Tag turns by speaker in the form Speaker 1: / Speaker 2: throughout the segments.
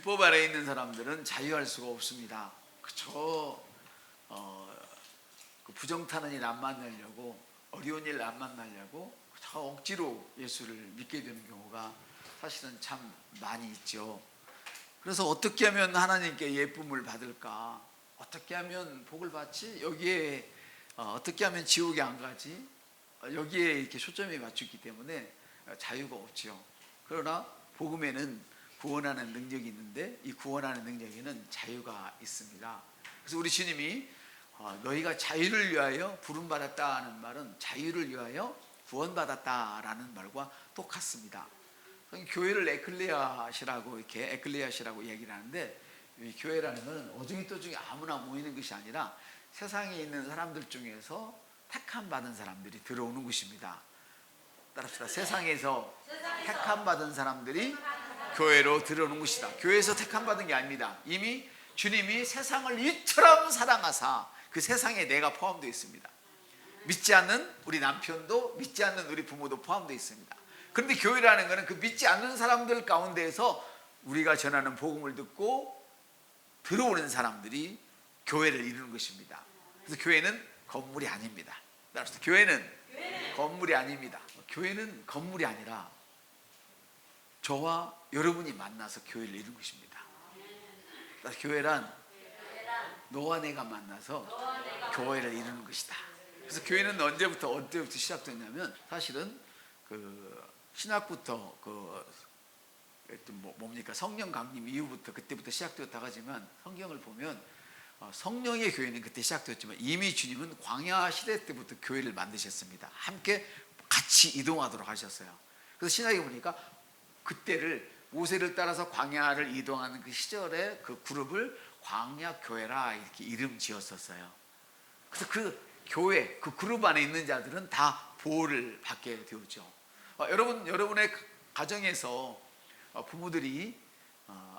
Speaker 1: 율법 아래에 있는 사람들은 자유할 수가 없습니다. 그쵸? 그 부정타는 일 안 만나려고, 어려운 일 안 만나려고 저 억지로 예수를 믿게 되는 경우가 사실은 참 많이 있죠. 그래서 어떻게 하면 하나님께 예쁨을 받을까? 어떻게 하면 복을 받지? 여기에 어떻게 하면 지옥에 안 가지? 여기에 이렇게 초점이 맞추기 때문에 자유가 없죠. 그러나 복음에는 구원하는 능력이 있는데 이 구원하는 능력에는 자유가 있습니다. 그래서 우리 주님이 너희가 자유를 위하여 부름받았다는 말은 자유를 위하여 구원받았다라는 말과 똑같습니다. 교회를 에클레시아라고 얘기를 하는데, 이 교회라는 것은 어중이떠중이 아무나 모이는 것이 아니라 세상에 있는 사람들 중에서 택함 받은 사람들이 들어오는 것입니다. 따라합시다. 세상에서 택함 받은 사람들이 교회로 들어오는 것이다. 교회에서 택함 받은 게 아닙니다. 이미 주님이 세상을 이처럼 사랑하사 그 세상에 내가 포함되어 있습니다. 믿지 않는 우리 남편도, 믿지 않는 우리 부모도 포함되어 있습니다. 그런데 교회라는 것은 그 믿지 않는 사람들 가운데에서 우리가 전하는 복음을 듣고 들어오는 사람들이 교회를 이루는 것입니다. 그래서 교회는 건물이 아닙니다. 따라서 교회는 건물이 아닙니다. 교회는 건물이 아니라 저와 여러분이 만나서 교회를 이루는 것입니다. 교회란 너와 내가 만나서 교회를 이루는 것이다. 그래서 교회는 언제부터 시작됐냐면, 사실은 그 신학부터 뭡니까 성령 강림 이후부터 그때부터 시작되었다고 하지만, 성경을 보면 성령의 교회는 그때 시작되었지만 이미 주님은 광야 시대 때부터 교회를 만드셨습니다. 함께 같이 이동하도록 하셨어요. 그래서 신학에 보니까 그때를 모세를 따라서 광야를 이동하는 그 시절에 그 그룹을 광야 교회라 이렇게 이름 지었었어요. 그래서 그 교회, 그 그룹 안에 있는 자들은 다 보호를 받게 되었죠. 여러분의 가정에서 부모들이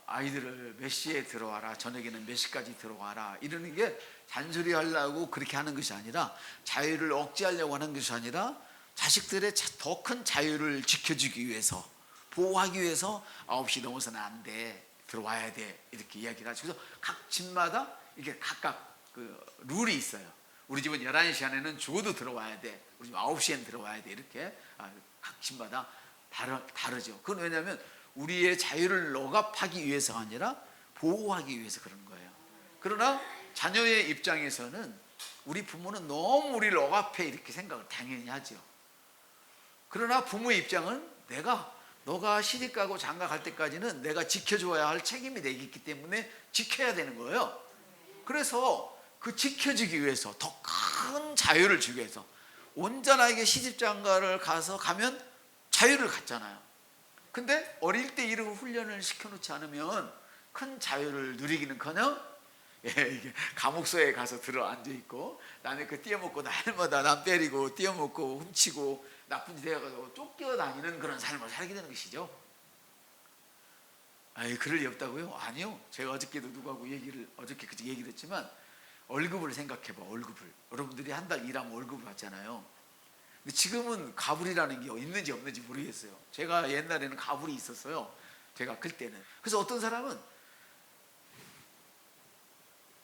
Speaker 1: 아이들을 몇 시에 들어와라, 저녁에는 몇 시까지 들어와라 이러는 게 잔소리 하려고 그렇게 하는 것이 아니라, 자유를 억제하려고 하는 것이 아니라 자식들의 더 큰 자유를 지켜주기 위해서, 보호하기 위해서 9시 넘어서는 안 돼, 들어와야 돼 이렇게 이야기를 하죠. 그래서 각 집마다 이게 각각 그 룰이 있어요. 우리 집은 11시 안에는 죽어도 들어와야 돼, 우리 집 9시엔 들어와야 돼, 이렇게 각 집마다 다르죠. 그건 왜냐하면 우리의 자유를 억압하기 위해서가 아니라 보호하기 위해서 그런 거예요. 그러나 자녀의 입장에서는 우리 부모는 너무 우리를 억압해 이렇게 생각을 당연히 하죠. 그러나 부모의 입장은 너가 시집 가고 장가 갈 때까지는 내가 지켜줘야 할 책임이 내게 있기 때문에 지켜야 되는 거예요. 그래서 그 지켜주기 위해서, 더 큰 자유를 주기 위해서, 온전하게 시집장가를 가면 자유를 갖잖아요. 근데 어릴 때 이런 훈련을 시켜놓지 않으면 큰 자유를 누리기는커녕 이게 감옥소에 가서 들어 앉아있고, 남의 그 띄어먹고 날마다 남 때리고 띄어먹고 훔치고 나쁜 짓 해가지고 쫓겨다니는 그런 삶을 살게 되는 것이죠. 그럴 리 없다고요? 아니요. 제가 어저께도 누구하고 어저께 얘기를 했지만, 월급을 생각해봐. 월급을 여러분들이 한 달 일하면 월급을 받잖아요. 근데 지금은 가불이라는 게 있는지 없는지 모르겠어요. 제가 옛날에는 가불이 있었어요, 제가 클 때는. 그래서 어떤 사람은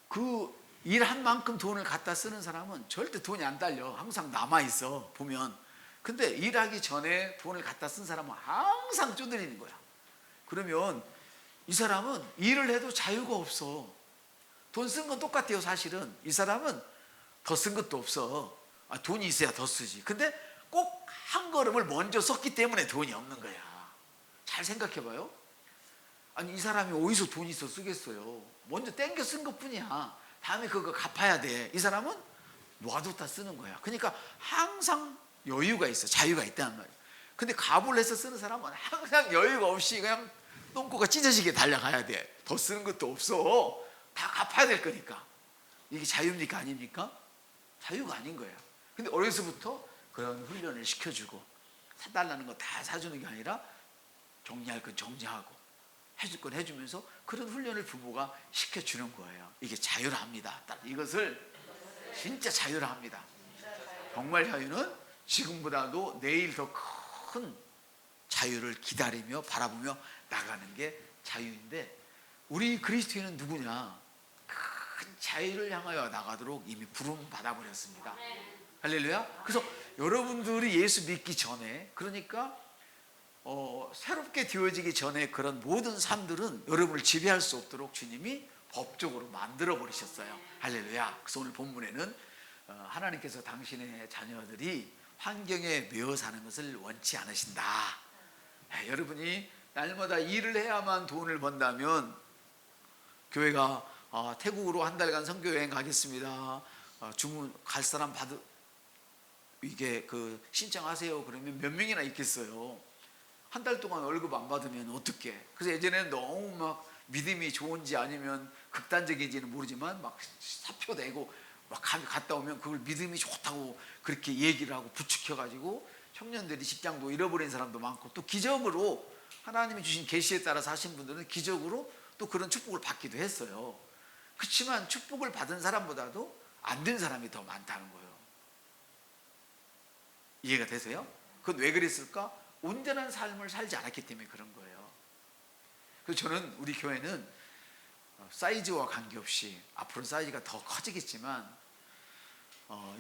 Speaker 1: 그 일한 만큼 돈을 갖다 쓰는 사람은 절대 돈이 안 달려. 항상 남아있어 보면. 근데 일하기 전에 돈을 갖다 쓴 사람은 항상 쪼들리는 거야. 그러면 이 사람은 일을 해도 자유가 없어. 돈 쓴 건 똑같아요. 사실은 이 사람은 더 쓴 것도 없어. 돈이 있어야 더 쓰지. 근데 꼭 한 걸음을 먼저 썼기 때문에 돈이 없는 거야. 잘 생각해봐요. 아니, 이 사람이 어디서 돈이 있어 쓰겠어요. 먼저 땡겨 쓴 것뿐이야. 다음에 그거 갚아야 돼. 이 사람은 놔뒀다 쓰는 거야. 그러니까 항상 여유가 있어. 자유가 있다는 말이야. 근데 가불을 해서 쓰는 사람은 항상 여유가 없이 그냥 똥꼬가 찢어지게 달려가야 돼. 더 쓰는 것도 없어. 다 갚아야 될 거니까. 이게 자유입니까? 아닙니까? 자유가 아닌 거예요. 근데 어려서부터 그런 훈련을 시켜주고, 사달라는 거 다 사주는 게 아니라 정리할 건 정리하고 해줄 건 해주면서 그런 훈련을 부모가 시켜주는 거예요. 이게 자유라 합니다. 이것을 진짜 자유라 합니다. 정말 자유는 지금보다도 내일 더 큰 자유를 기다리며 바라보며 나가는 게 자유인데, 우리 그리스도인은 누구냐? 큰 자유를 향하여 나가도록 이미 부름 받아버렸습니다. 할렐루야. 그래서 여러분들이 예수 믿기 전에, 그러니까 새롭게 되어지기 전에 그런 모든 삶들은 여러분을 지배할 수 없도록 주님이 법적으로 만들어 버리셨어요. 할렐루야. 그래서 오늘 본문에는 하나님께서 당신의 자녀들이 환경에 매여 사는 것을 원치 않으신다. 여러분이 날마다 일을 해야만 돈을 번다면, 교회가 태국으로 한 달간 선교 여행 가겠습니다, 주문 갈 사람 이게 신청하세요 그러면 몇 명이나 있겠어요. 한 달 동안 월급 안 받으면 어떡해. 그래서 예전에는 너무 막 믿음이 좋은지 아니면 극단적인지는 모르지만 막 사표 내고 막 갔다 오면 그걸 믿음이 좋다고 그렇게 얘기를 하고 부추겨가지고 청년들이 직장도 잃어버린 사람도 많고, 또 기적으로 하나님이 주신 계시에 따라 사신 분들은 기적으로 또 그런 축복을 받기도 했어요. 그렇지만 축복을 받은 사람보다도 안 된 사람이 더 많다는 거예요. 이해가 되세요? 그건 왜 그랬을까? 온전한 삶을 살지 않았기 때문에 그런 거예요. 그래서 저는 우리 교회는 사이즈와 관계없이, 앞으로 사이즈가 더 커지겠지만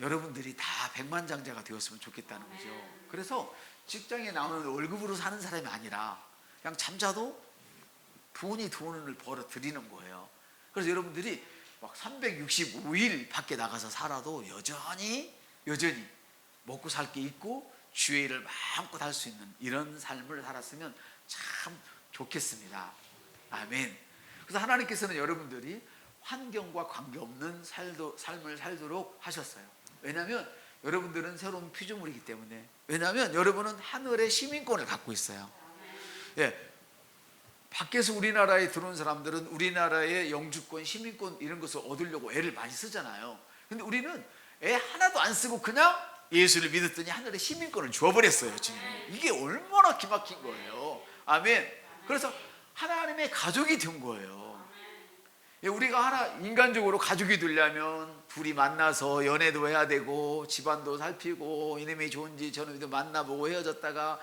Speaker 1: 여러분들이 다 백만장자가 되었으면 좋겠다는 거죠. 그래서 직장에 나오는 월급으로 사는 사람이 아니라 그냥 잠자도 돈을 벌어 드리는 거예요. 그래서 여러분들이 막 365일 밖에 나가서 살아도 여전히 먹고 살 게 있고 주의를 마음껏 할 수 있는 이런 삶을 살았으면 참 좋겠습니다. 아멘. 그래서 하나님께서는 여러분들이 환경과 관계없는 삶을 살도록 하셨어요. 왜냐하면 여러분들은 새로운 피조물이기 때문에. 왜냐하면 여러분은 하늘의 시민권을 갖고 있어요. 예, 밖에서 우리나라에 들어온 사람들은 우리나라의 영주권, 시민권 이런 것을 얻으려고 애를 많이 쓰잖아요. 근데 우리는 애 하나도 안 쓰고 그냥 예수를 믿었더니 하늘의 시민권을 주어버렸어요. 지금 이게 얼마나 기막힌 거예요. 아멘. 그래서 하나님의 가족이 된 거예요. 우리가 인간적으로 가족이 되려면 둘이 만나서 연애도 해야 되고 집안도 살피고 이놈이 좋은지 저놈이도 만나보고 헤어졌다가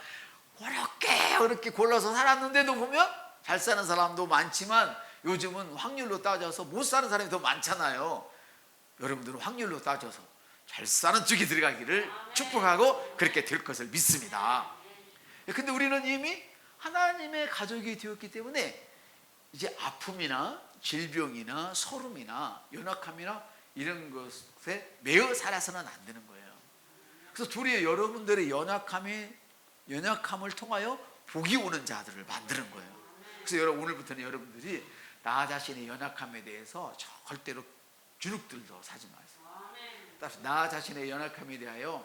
Speaker 1: 어렵게 골라서 살았는데도 보면 잘 사는 사람도 많지만 요즘은 확률로 따져서 못 사는 사람이 더 많잖아요. 여러분들은 확률로 따져서 잘 사는 쪽에 들어가기를 축복하고 그렇게 될 것을 믿습니다. 근데 우리는 이미 하나님의 가족이 되었기 때문에 이제 아픔이나 질병이나 소름이나 연약함이나 이런 것에 매여 살아서는 안 되는 거예요. 그래서 둘이 여러분들의 연약함을 통하여 복이 오는 자들을 만드는 거예요. 그래서 오늘부터는 여러분들이 나 자신의 연약함에 대해서 절대로 주눅들도 사지 마세요. 따라서 나 자신의 연약함에 대하여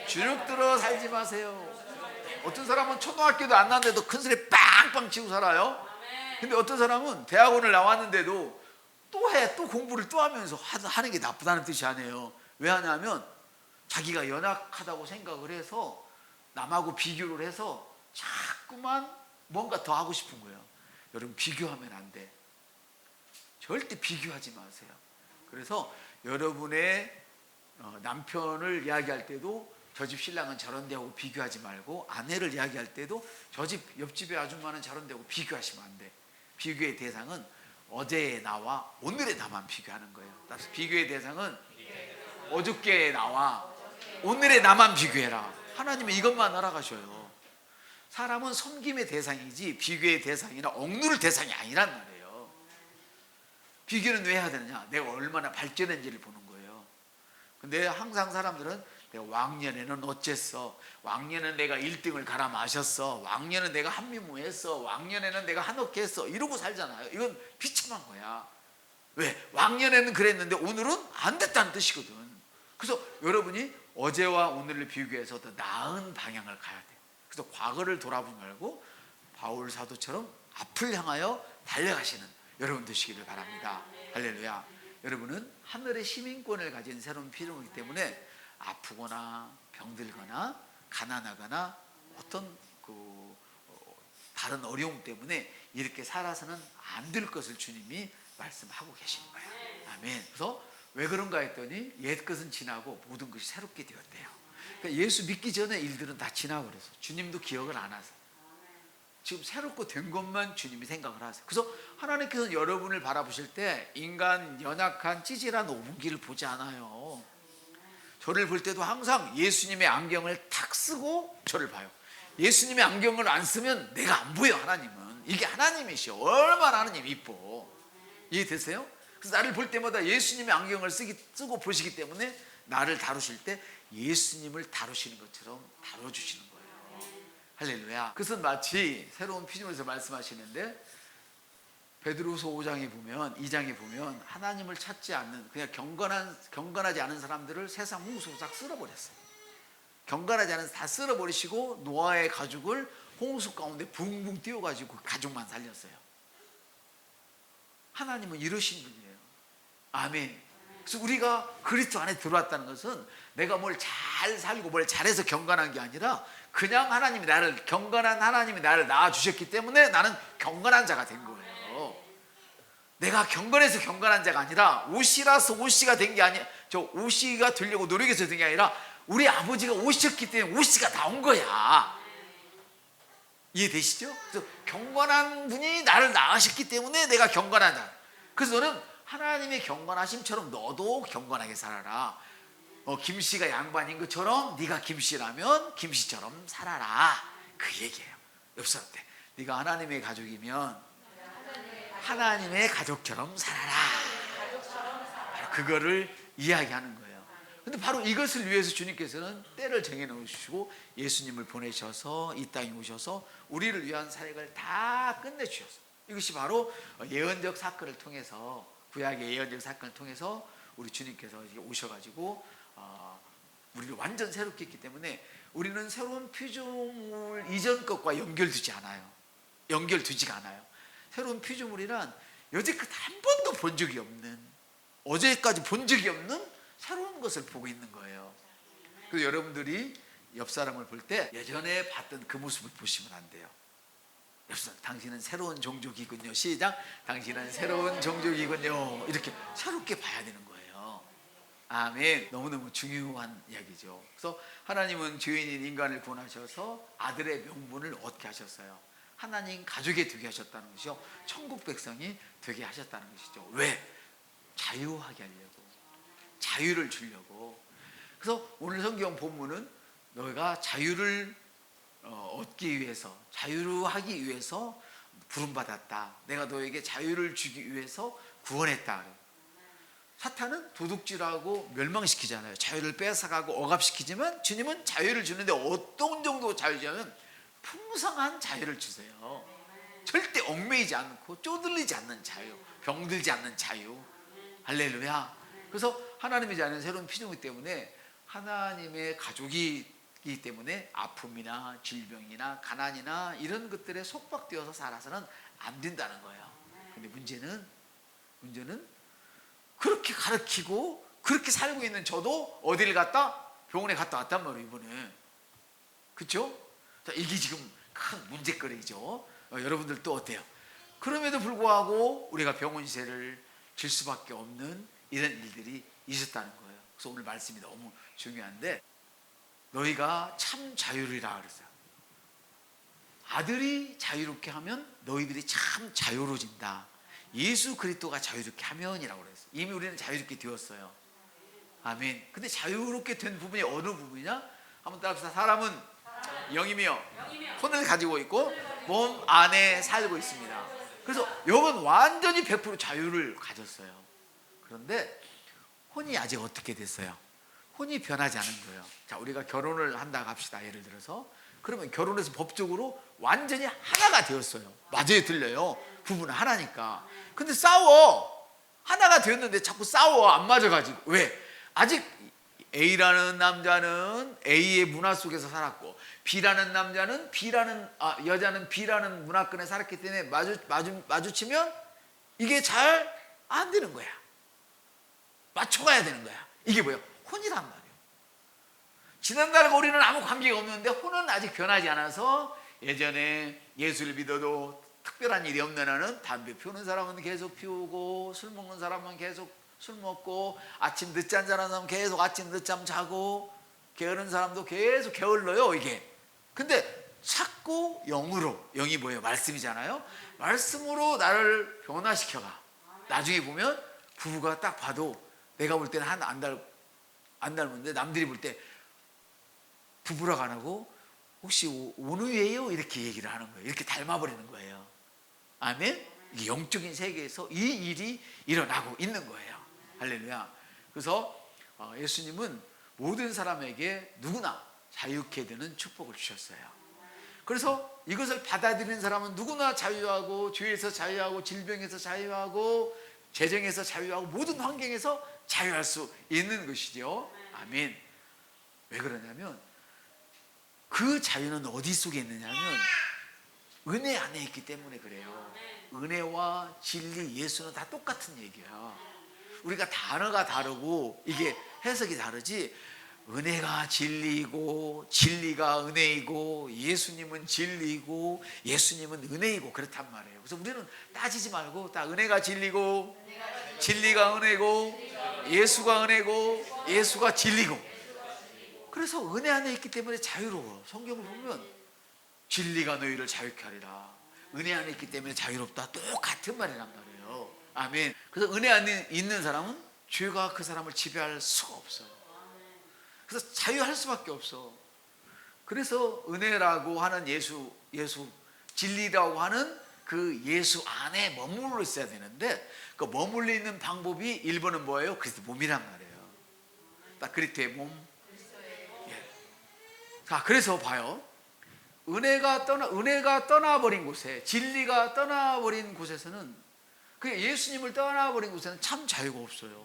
Speaker 1: 주눅들어 살지 마세요. 어떤 사람은 초등학교도 안 나왔는데도 큰 소리 빵빵 치고 살아요. 근데 어떤 사람은 대학원을 나왔는데도 또 공부를 또 하면서 하는 게 나쁘다는 뜻이 아니에요. 왜 하냐면 자기가 연약하다고 생각을 해서 남하고 비교를 해서 자꾸만 뭔가 더 하고 싶은 거예요. 여러분, 비교하면 안 돼. 절대 비교하지 마세요. 그래서 여러분의 남편을 이야기할 때도 저 집 신랑은 저런데 하고 비교하지 말고, 아내를 이야기할 때도 저 집 옆집의 아줌마는 저런데 하고 비교하시면 안 돼. 비교의 대상은 어제의 나와 오늘의 나만 비교하는 거예요. 따라서 비교의 대상은 어저께의 나와 오늘의 나만 비교해라. 하나님은 이것만 알아가셔요. 사람은 섬김의 대상이지 비교의 대상이나 억누를 대상이 아니란 말이에요. 비교는 왜 해야 되느냐? 내가 얼마나 발전했는지를 보는 거예요. 근데 항상 사람들은 내가 왕년에는 어쨌어, 왕년에는 내가 1등을 갈아 마셨어, 왕년에는 내가 한미무했어, 왕년에는 내가 한옥 했어, 이러고 살잖아요. 이건 비참한 거야. 왜? 왕년에는 그랬는데 오늘은 안 됐다는 뜻이거든. 그래서 여러분이 어제와 오늘을 비교해서 더 나은 방향을 가야 돼. 그래서 과거를 돌아보지 말고 바울 사도처럼 앞을 향하여 달려가시는 여러분 되시기를 바랍니다. 할렐루야. 여러분은 하늘의 시민권을 가진 새로운 피조물이기 때문에 아프거나 병들거나 가난하거나 어떤 다른 어려움 때문에 이렇게 살아서는 안 될 것을 주님이 말씀하고 계시는 거예요. 아멘. 그래서 왜 그런가 했더니 옛것은 지나고 모든 것이 새롭게 되었대요. 그러니까 예수 믿기 전에 일들은 다 지나버려서 주님도 기억을 안 하세요. 지금 새롭고 된 것만 주님이 생각을 하세요. 그래서 하나님께서는 여러분을 바라보실 때 인간 연약한 찌질한 5분기를 보지 않아요. 저를 볼 때도 항상 예수님의 안경을 탁 쓰고 저를 봐요. 예수님의 안경을 안 쓰면 내가 안 보여. 하나님은 이게 하나님이시여. 얼마나 하나님 이뻐. 이해되세요? 그래서 나를 볼 때마다 예수님의 안경을 쓰고 보시기 때문에 나를 다루실 때 예수님을 다루시는 것처럼 다뤄주시는 거예요. 할렐루야. 그것은 마치 새로운 피조물에서 말씀하시는데 베드로서 5장에 보면 2장에 보면 하나님을 찾지 않는 그냥 경건하지 않은 사람들을 세상 홍수로 싹 쓸어버렸어요. 경건하지 않은 다 쓸어버리시고 노아의 가족을 홍수 가운데 붕붕 띄워가지고 가족만 살렸어요. 하나님은 이러신 분이에요. 아멘. 그래서 우리가 그리스도 안에 들어왔다는 것은 내가 뭘 잘 살고 뭘 잘해서 경건한 게 아니라 그냥 경건한 하나님이 나를 낳아주셨기 때문에 나는 경건한 자가 된 거예요. 내가 경건해서 경건한 자가 아니라 옷이라서 옷이가 된 게 아니야. 저 옷이가 되려고 노력해서 된 게 아니라 우리 아버지가 옷이었기 때문에 옷이가 나온 거야. 이해되시죠? 그래서 경건한 분이 나를 낳으셨기 때문에 내가 경건한 자. 그래서 너는 하나님의 경건하심처럼 너도 경건하게 살아라. 김씨가 양반인 것처럼 네가 김씨라면 김씨처럼 살아라. 그 얘기예요. 옆 사람한테 네가 하나님의 가족이면 하나님의 가족처럼 살아라. 그거를 이야기하는 거예요. 근데 바로 이것을 위해서 주님께서는 때를 정해 놓으시고 예수님을 보내셔서 이 땅에 오셔서 우리를 위한 사역을 다 끝내주셨어요. 이것이 바로 예언적 사건을 통해서 구약의 예언적 사건을 통해서 우리 주님께서 오셔가지고 우리를 완전 새롭게 했기 때문에 우리는 새로운 피조물 이전 것과 연결되지가 않아요. 새로운 피조물이란 여태껏 한 번도 본 적이 없는, 어제까지 본 적이 없는 새로운 것을 보고 있는 거예요. 그래서 여러분들이 옆 사람을 볼 때 예전에 봤던 그 모습을 보시면 안 돼요. 옆 사람, 당신은 새로운 종족이군요. 시작. 당신은 새로운 종족이군요. 이렇게 새롭게 봐야 되는 거예요. 아멘. 너무너무 중요한 이야기죠. 그래서 하나님은 죄인인 인간을 구원하셔서 아들의 명분을 얻게 하셨어요. 하나님 가족이 되게 하셨다는 것이요, 천국 백성이 되게 하셨다는 것이죠. 왜? 자유하게 하려고, 자유를 주려고. 그래서 오늘 성경 본문은 너희가 자유를 얻기 위해서, 자유하기 위해서 부름받았다. 내가 너에게 자유를 주기 위해서 구원했다. 사탄은 도둑질하고 멸망시키잖아요. 자유를 뺏어가고 억압시키지만 주님은 자유를 주는데 어떤 정도 자유냐면 풍성한 자유를 주세요. 절대 얽매이지 않고 쪼들리지 않는 자유, 병들지 않는 자유. 할렐루야. 그래서 하나님의 자녀는 새로운 피조물이기 때문에 하나님의 가족이기 때문에 아픔이나 질병이나 가난이나 이런 것들에 속박되어서 살아서는 안 된다는 거예요. 근데 문제는 그렇게 가르치고 그렇게 살고 있는 저도 어디를 갔다? 병원에 갔다 왔단 말이에요, 이번에. 그렇죠? 이게 지금 큰 문제거리죠. 여러분들 또 어때요? 그럼에도 불구하고 우리가 병원 세를 질 수밖에 없는 이런 일들이 있었다는 거예요. 그래서 오늘 말씀이 너무 중요한데, 너희가 참 자유리라 그랬어요. 아들이 자유롭게 하면 너희들이 참 자유로워진다. 예수 그리스도가 자유롭게 하면이라고 그랬어요. 이미 우리는 자유롭게 되었어요. 아멘. 근데 자유롭게 된 부분이 어느 부분이냐? 한번 따라합시다. 사람은 영이며 혼을 가지고 있고 몸 안에 살고 있습니다. 그래서 영은 완전히 100% 자유를 가졌어요. 그런데 혼이 아직 어떻게 됐어요? 혼이 변하지 않은 거예요. 자, 우리가 결혼을 한다고 합시다. 예를 들어서. 그러면 결혼해서 법적으로 완전히 하나가 되었어요. 맞아요, 들려요. 부부는 하나니까. 근데 싸워. 하나가 되었는데 자꾸 싸워. 안 맞아가지고. 왜? 아직 A라는 남자는 A의 문화 속에서 살았고, B라는 남자는 여자는 B라는 문화권에 살았기 때문에 마주치면 이게 잘 안 되는 거야. 맞춰가야 되는 거야. 이게 뭐야? 혼이란 말이에요. 지난날과 우리는 아무 관계가 없는데 혼은 아직 변하지 않아서 예전에 예수를 믿어도 특별한 일이 없는 한은 담배 피우는 사람은 계속 피우고, 술 먹는 사람은 계속 술 먹고, 아침 늦잠 자는 사람은 계속 아침 늦잠 자고, 게으른 사람도 계속 게을러요, 이게. 근데 자꾸 영으로, 영이 뭐예요? 말씀이잖아요. 말씀으로 나를 변화시켜가. 나중에 보면 부부가 딱 봐도 내가 볼 때는 안 닮은데 남들이 볼 때 부부라고 안 하고 혹시 온우예요? 이렇게 얘기를 하는 거예요. 이렇게 닮아버리는 거예요. 아멘? 이게 영적인 세계에서 이 일이 일어나고 있는 거예요. 할렐루야. 그래서 예수님은 모든 사람에게 누구나 자유케 되는 축복을 주셨어요. 그래서 이것을 받아들이는 사람은 누구나 자유하고, 죄에서 자유하고, 질병에서 자유하고, 재정에서 자유하고, 모든 환경에서 자유할 수 있는 것이죠. 아멘. 왜 그러냐면 그 자유는 어디 속에 있느냐면 은혜 안에 있기 때문에 그래요. 은혜와 진리, 예수는 다 똑같은 얘기야. 우리가 단어가 다르고 이게 해석이 다르지, 은혜가 진리이고 진리가 은혜이고 예수님은 진리이고 예수님은 은혜이고 그렇단 말이에요. 그래서 우리는 따지지 말고 다 은혜가 진리고 진리가 은혜고 예수가 은혜고 예수가 진리고, 그래서 은혜 안에 있기 때문에 자유로워. 성경을 보면 진리가 너희를 자유케 하리라, 은혜 안에 있기 때문에 자유롭다, 똑같은 말이란 말이에요. 아멘. 그래서 은혜 안에 있는 사람은 죄가 그 사람을 지배할 수가 없어요. 그래서 자유할 수밖에 없어. 그래서 은혜라고 하는 예수, 진리라고 하는 그 예수 안에 머물러 있어야 되는데, 그 머물러 있는 방법이 1번은 뭐예요? 그리스도 몸이란 말이에요. 딱 그리스도의 몸. 예. 자, 그래서 봐요. 은혜가 떠나버린 곳에, 진리가 떠나버린 곳에서는, 그 예수님을 떠나버린 곳에는 참 자유가 없어요.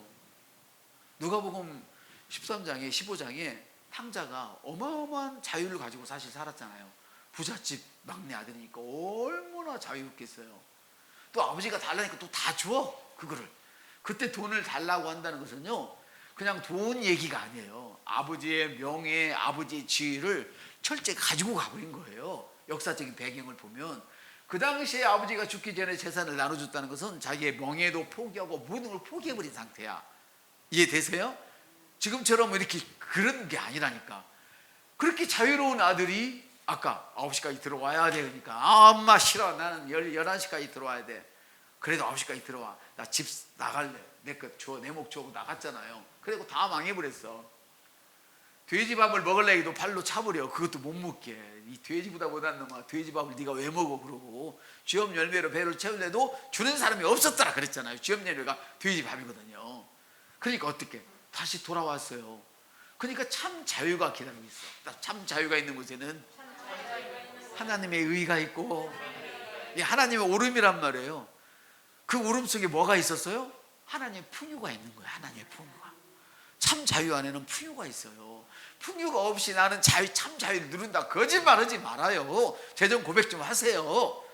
Speaker 1: 누가복음 13장에 15장에 탕자가 어마어마한 자유를 가지고 사실 살았잖아요. 부잣집 막내 아들이니까 얼마나 자유롭겠어요. 또 아버지가 달라니까 또 다 줘, 그거를. 그때 돈을 달라고 한다는 것은요, 그냥 돈 얘기가 아니에요. 아버지의 명예, 아버지의 지위를 철저히 가지고 가버린 거예요. 역사적인 배경을 보면 그 당시에 아버지가 죽기 전에 재산을 나눠줬다는 것은 자기의 명예도 포기하고 모든 걸 포기해버린 상태야. 이해되세요? 지금처럼 이렇게 그런 게 아니라니까. 그렇게 자유로운 아들이 아까 9시까지 들어와야 되니까, 엄마 싫어, 나는 11시까지 들어와야 돼. 그래도 9시까지 들어와, 나 집 나갈래, 내 것 줘, 내 목 주고 나갔잖아요. 그리고 다 망해버렸어. 돼지밥을 먹을래 해도 발로 차버려. 그것도 못 먹게. 이 돼지보다 못한 놈아, 돼지밥을 네가 왜 먹어? 그러고 쥐업 열매로 배를 채울래도 주는 사람이 없었더라 그랬잖아요. 쥐업 열매가 돼지밥이거든요. 그러니까 어떻게 다시 돌아왔어요. 그러니까 참 자유가 기다리고 있어. 참 자유가 있는 곳에는 하나님의 의가 있고, 하나님의 오름이란 말이에요. 그 오름 속에 뭐가 있었어요? 하나님의 풍요가 있는 거예요. 하나님의 풍요가. 참 자유 안에는 풍요가 있어요. 풍요가 없이 나는 참 자유를 누른다, 거짓말하지 말아요. 재정 고백 좀 하세요.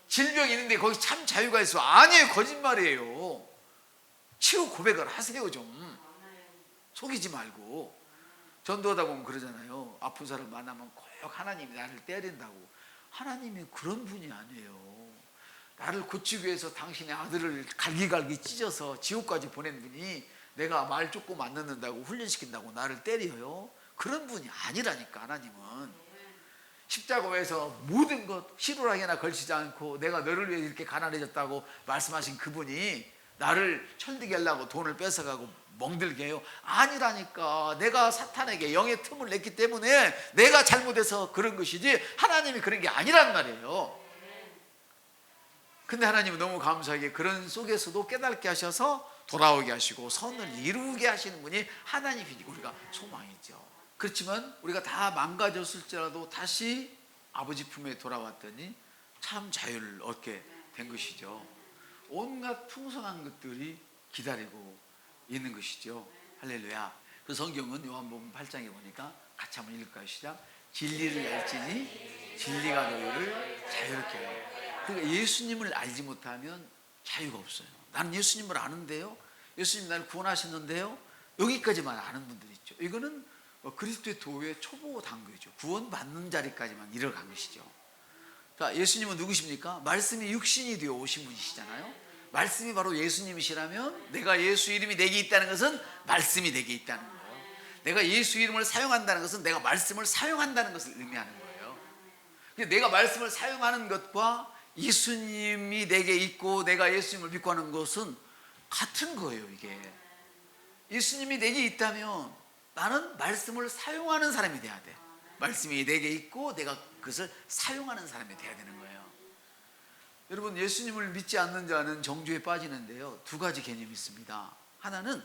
Speaker 1: 질병이 있는데 거기 참 자유가 있어. 아니에요, 거짓말이에요. 치유 고백을 하세요. 좀 속이지 말고. 전도하다 보면 그러잖아요. 아픈 사람 만나면 꼭 하나님이 나를 때린다고. 하나님이 그런 분이 아니에요. 나를 고치기 위해서 당신의 아들을 갈기갈기 찢어서 지옥까지 보낸 분이 내가 말 조금 안 듣는다고 훈련시킨다고 나를 때려요? 그런 분이 아니라니까. 하나님은 십자가에서 모든 것 희루라기나 걸치지 않고 내가 너를 위해 이렇게 가난해졌다고 말씀하신 그분이 나를 철들게 하려고 돈을 뺏어가고 멍들게 해요? 아니라니까. 내가 사탄에게 영의 틈을 냈기 때문에 내가 잘못해서 그런 것이지 하나님이 그런 게 아니란 말이에요. 근데 하나님은 너무 감사하게 그런 속에서도 깨닫게 하셔서 돌아오게 하시고 선을 이루게 하시는 분이 하나님이니 우리가 소망이죠. 그렇지만 우리가 다 망가졌을지라도 다시 아버지 품에 돌아왔더니 참 자유를 얻게 된 것이죠. 온갖 풍성한 것들이 기다리고 있는 것이죠. 할렐루야. 그 성경은 요한복음 8장에 보니까 같이 한번 읽을까요? 시작. 진리를 알지니 진리가 너희를 자유롭게 해요. 그러니까 예수님을 알지 못하면 자유가 없어요. 나는 예수님을 아는데요, 예수님 나를 구원하셨는데요, 여기까지만 아는 분들이 있죠. 이거는 그리스도의 도의 초보 단계죠. 구원받는 자리까지만 이뤄간 것이죠. 자, 예수님은 누구십니까? 말씀이 육신이 되어 오신 분이시잖아요. 말씀이 바로 예수님이시라면 내가 예수 이름이 내게 있다는 것은 말씀이 내게 있다는 거예요. 내가 예수 이름을 사용한다는 것은 내가 말씀을 사용한다는 것을 의미하는 거예요. 내가 말씀을 사용하는 것과 예수님이 내게 있고 내가 예수님을 믿고 하는 것은 같은 거예요. 이게 예수님이 내게 있다면 나는 말씀을 사용하는 사람이 돼야 돼. 말씀이 내게 있고 내가 그것을 사용하는 사람이 돼야 되는 거예요. 여러분, 예수님을 믿지 않는 자는 정죄에 빠지는데요, 두 가지 개념이 있습니다. 하나는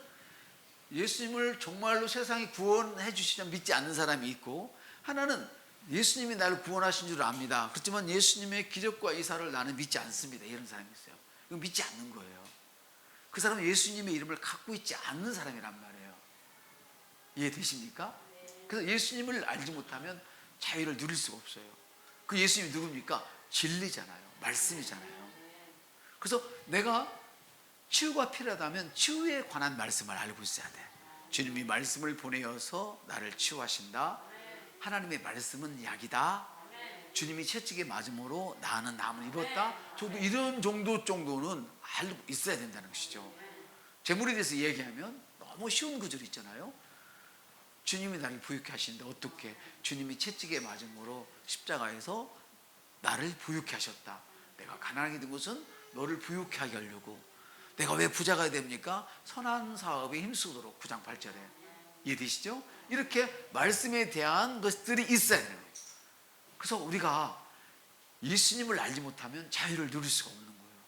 Speaker 1: 예수님을 정말로 세상이 구원해 주시냐 믿지 않는 사람이 있고, 하나는 예수님이 나를 구원하신 줄 압니다. 그렇지만 예수님의 기적과 이사를 나는 믿지 않습니다. 이런 사람이 있어요. 이건 믿지 않는 거예요. 그 사람은 예수님의 이름을 갖고 있지 않는 사람이란 말이에요. 이해되십니까? 그래서 예수님을 알지 못하면 자유를 누릴 수가 없어요. 그 예수님이 누굽니까? 진리잖아요. 말씀이잖아요. 그래서 내가 치유가 필요하다면 치유에 관한 말씀을 알고 있어야 돼. 주님이 말씀을 보내어서 나를 치유하신다. 하나님의 말씀은 약이다. 주님이 채찍에 맞음으로 나는 남을 입었다. 저도 이런 정도는 알고 있어야 된다는 것이죠. 재물에 대해서 얘기하면 너무 쉬운 구절 있잖아요. 주님이 나를 부유케 하시는데 어떻게? 주님이 채찍에 맞음으로 십자가에서 나를 부유케 하셨다. 내가 가난하게 된 것은 너를 부유케 하게 하려고. 내가 왜 부자가 됩니까? 선한 사업에 힘쓰도록. 9장 8절에 이해되시죠? 이렇게 말씀에 대한 것들이 있어야 돼요. 그래서 우리가 예수님을 알지 못하면 자유를 누릴 수가 없는 거예요.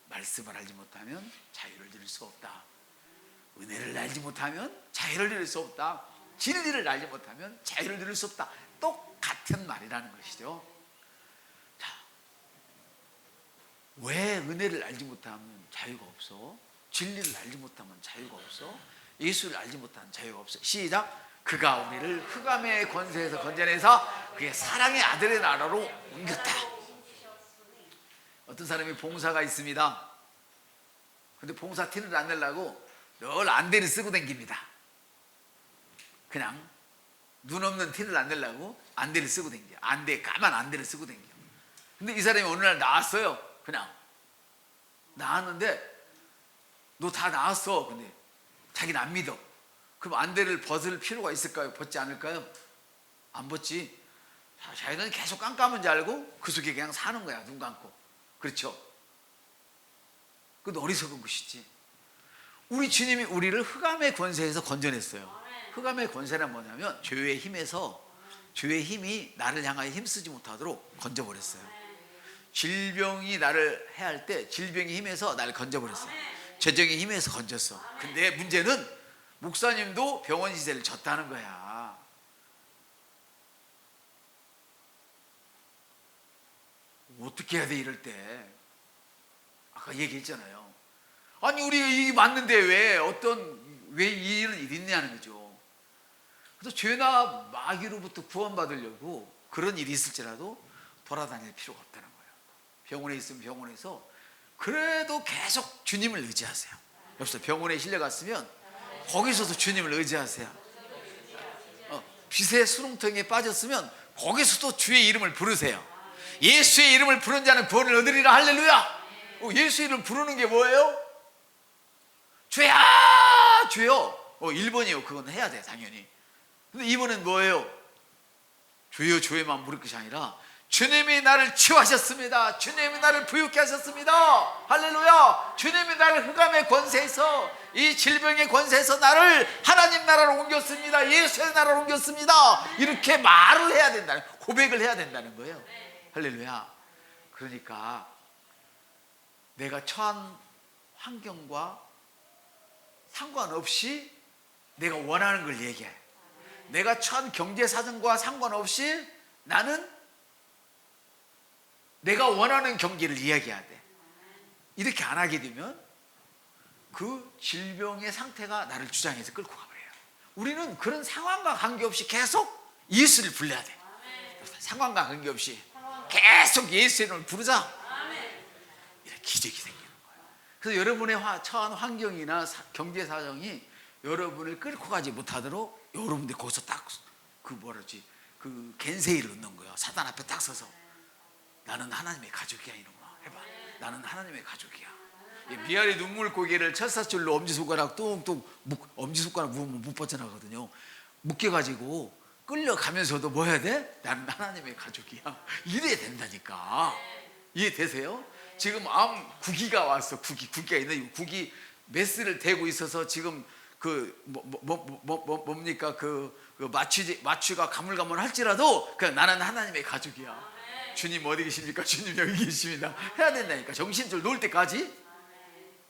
Speaker 1: 말씀을 알지 못하면 자유를 누릴 수가 없다. 은혜를 알지 못하면 자유를 누릴 수 없다. 진리를 알지 못하면 자유를 누릴 수 없다. 똑같은 말이라는 것이죠. 자, 왜 은혜를 알지 못하면 자유가 없어? 진리를 알지 못하면 자유가 없어? 예수를 알지 못하면 자유가 없어? 시작! 그가 우리를 흑암의 권세에서 건져내서 그의 사랑의 아들의 나라로 옮겼다. 어떤 사람이 봉사가 있습니다. 근데 봉사 티를 안 내려고 늘 안대를 쓰고 다닙니다. 그냥 눈 없는 티를 안 내려고 안대를 쓰고 다녀요. 까만 안대를 쓰고 다녀요. 근데 이 사람이 어느 날 나왔어요. 그냥 나왔는데 너 다 나왔어. 근데 자기는 안 믿어. 그럼 안대를 벗을 필요가 있을까요? 벗지 않을까요? 안 벗지. 자기는 계속 깜깜한지 알고 그 속에 그냥 사는 거야. 눈 감고. 그렇죠? 그건 어리석은 것이지. 우리 주님이 우리를 흑암의 권세에서 건져냈어요. 흑암의 권세란 뭐냐면 죄의 힘이 나를 향하여 힘쓰지 못하도록 건져버렸어요. 질병이 나를 해할 때 질병의 힘에서 나를 건져버렸어요. 죄정의 힘에서 건졌어. 근데 문제는 목사님도 병원 시세를 졌다는 거야. 어떻게 해야 돼 이럴 때? 아까 얘기했잖아요. 아니 우리 이게 맞는데 왜 이 일은 있냐는 거죠. 그래서 죄나 마귀로부터 구원받으려고 그런 일이 있을지라도 돌아다닐 필요가 없다는 거예요. 병원에 있으면 병원에서 그래도 계속 주님을 의지하세요. 여기서 병원에 실려갔으면 거기서도 주님을 의지하세요. 빚의 수렁텅이에 빠졌으면 거기서도 주의 이름을 부르세요. 예수의 이름을 부른 자는 구원을 얻으리라. 할렐루야. 예수의 이름을 부르는 게 뭐예요? 죄야 죄요. 1번이요. 그건 해야 돼 당연히. 근데 2번은 뭐예요? 주여 주여만 부를 것이 아니라 주님이 나를 치유하셨습니다. 주님이 나를 부유케 하셨습니다. 할렐루야. 주님이 나를 흑암의 권세에서 이 질병의 권세에서 나를 하나님 나라로 옮겼습니다. 예수의 나라로 옮겼습니다. 이렇게 말을 해야 된다는, 고백을 해야 된다는 거예요. 할렐루야. 그러니까 내가 처한 환경과 상관없이 내가 원하는 걸 얘기해. 내가 처한 경제 사정과 상관없이 나는 내가 원하는 경기를 이야기해야 돼. 이렇게 안 하게 되면 그 질병의 상태가 나를 주장해서 끌고 가버려요. 우리는 그런 상황과 관계없이 계속 예수를 불러야 돼. 상황과 관계없이 계속 예수의 이름을 부르자. 이렇게 기적이 생기는 거예요. 그래서 여러분의 처한 환경이나 경제 사정이 여러분을 끌고 가지 못하도록 여러분들이 거기서 딱 그 겐세이를 넣는 거예요. 사단 앞에 딱 서서 나는 하나님의 가족이야. 이놈아 해봐. 나는 하나님의 가족이야. 미아리 눈물 고개를 철사줄로 엄지손가락 뚱뚱 엄지손가락 묶으면 못 벗어나거든요. 묶여가지고 끌려가면서도 뭐 해야 돼? 나는 하나님의 가족이야. 이래야 된다니까. 이해되세요? 지금 암 구기가 왔어. 구기가 있는데 구기 메스를 대고 있어서 지금 뭡니까 마취가 가물가물할지라도 그냥 나는 하나님의 가족이야. 주님 어디 계십니까? 주님 여기 계십니다. 해야 된다니까. 정신줄 놓을 때까지.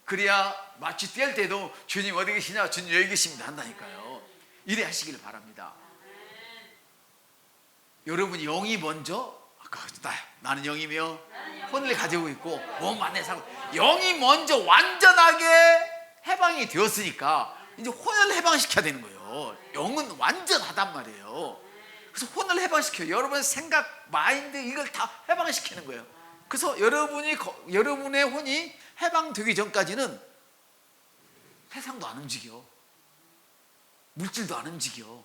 Speaker 1: 그래야 마취 뗄 때도 주님 어디 계시냐? 주님 여기 계십니다 한다니까요. 이래 하시길 바랍니다. 여러분이 영이 먼저 나는 영이며 혼을 가지고 있고 몸 안에 살고 영이 먼저 완전하게 해방이 되었으니까 이제 혼을 해방시켜야 되는 거예요. 영은 완전하단 말이에요. 그래서 혼을 해방시켜요. 여러분의 생각, 마인드 이걸 다 해방시키는 거예요. 그래서 여러분의 혼이 해방되기 전까지는 세상도 안 움직여. 물질도 안 움직여.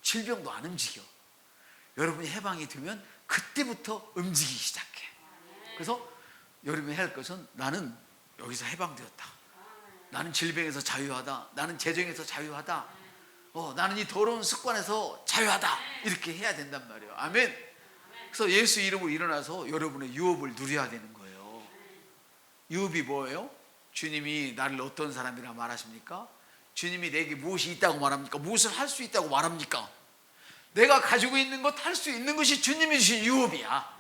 Speaker 1: 질병도 안 움직여. 여러분이 해방이 되면 그때부터 움직이기 시작해. 그래서 여러분이 해야 할 것은 나는 여기서 해방되었다. 나는 질병에서 자유하다. 나는 재정에서 자유하다. 나는 이 더러운 습관에서 자유하다. 이렇게 해야 된단 말이에요. 아멘. 그래서 예수 이름으로 일어나서 여러분의 유업을 누려야 되는 거예요. 유업이 뭐예요? 주님이 나를 어떤 사람이라 말하십니까? 주님이 내게 무엇이 있다고 말합니까? 무엇을 할 수 있다고 말합니까? 내가 가지고 있는 것, 할 수 있는 것이 주님이 주신 유업이야.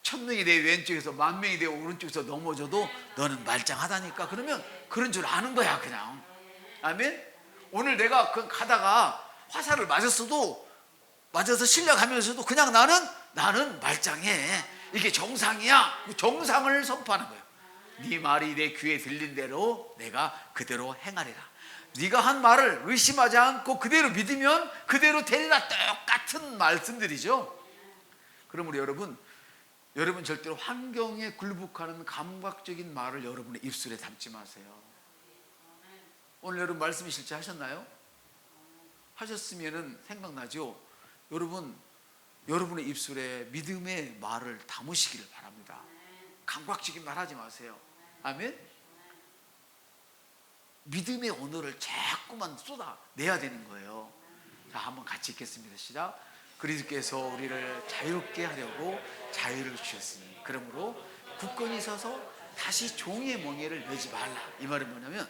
Speaker 1: 1000명이 내 왼쪽에서 10,000명이 내 오른쪽에서 넘어져도 너는 말짱하다니까. 그러면 그런 줄 아는 거야 그냥. 아멘. 오늘 내가 가다가 화살을 맞았어도 맞아서 실려가면서도 그냥 나는 말짱해. 이게 정상이야. 정상을 선포하는 거예요. 네 말이 내 귀에 들린 대로 내가 그대로 행하리라. 네가 한 말을 의심하지 않고 그대로 믿으면 그대로 되리라. 똑같은 말씀들이죠. 그러므로 여러분 절대로 환경에 굴복하는 감각적인 말을 여러분의 입술에 담지 마세요. 오늘 여러분 말씀이 실제 하셨나요? 하셨으면 생각나죠? 여러분의 입술에 믿음의 말을 담으시기를 바랍니다. 감각적인 말 하지 마세요. 아멘? 믿음의 언어를 자꾸만 쏟아내야 되는 거예요. 자, 한번 같이 읽겠습니다. 시작. 그리스도께서 우리를 자유롭게 하려고 자유를 주셨으니 그러므로 굳건히 서서 다시 종의 멍에를 매지 말라. 이 말은 뭐냐면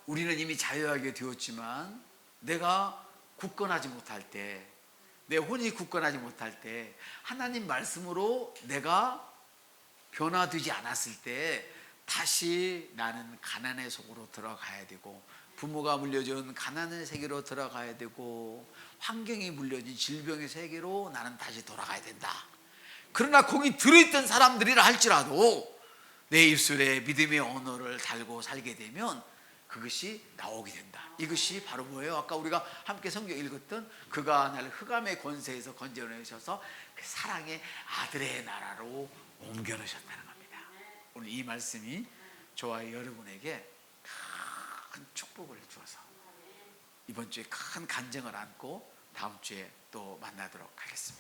Speaker 1: 우리는 이미 자유하게 되었지만 내가 굳건하지 못할 때, 내 혼이 굳건하지 못할 때, 하나님 말씀으로 내가 변화되지 않았을 때 다시 나는 가난의 속으로 들어가야 되고, 부모가 물려준 가난의 세계로 들어가야 되고, 환경이 물려준 질병의 세계로 나는 다시 돌아가야 된다. 그러나 거기 들어있던 사람들이라 할지라도 내 입술에 믿음의 언어를 달고 살게 되면 그것이 나오게 된다. 이것이 바로 뭐예요? 아까 우리가 함께 성경 읽었던 그가 나를 흑암의 권세에서 건져내셔서 그 사랑의 아들의 나라로 옮겨놓으셨다는 겁니다. 오늘 이 말씀이 저와 여러분에게 큰 축복을 주어서 이번 주에 큰 간증을 안고 다음 주에 또 만나도록 하겠습니다.